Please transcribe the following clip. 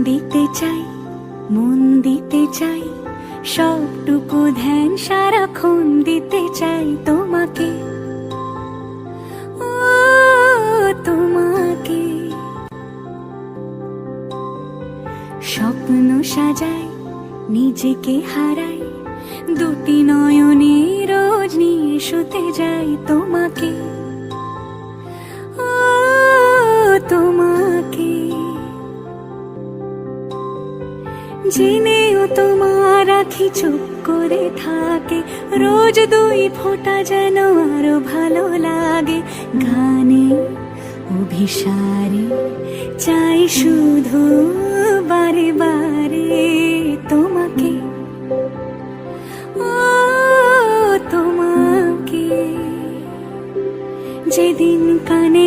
দিতে চাই, মন দিতে চাই, সবটুকু ধ্যান সারাক্ষণ দিতে চাই তোমাকে, ও তোমাকে। স্বপ্ন সাজাই, নিজেকে হারাই, দুটি নয়নে রোজ নিয়ে শুতে যাই তোমাকে, ও তোমাকে। জেনেও তোমার আখি চুপ করে থাকে, রোজ দুই ফোঁটা যেন আরো ভালো লাগে। গানে অভিসারে চাই শুধু বারে বারে তোমাকে, ও তোমাকে। যেদিন কানে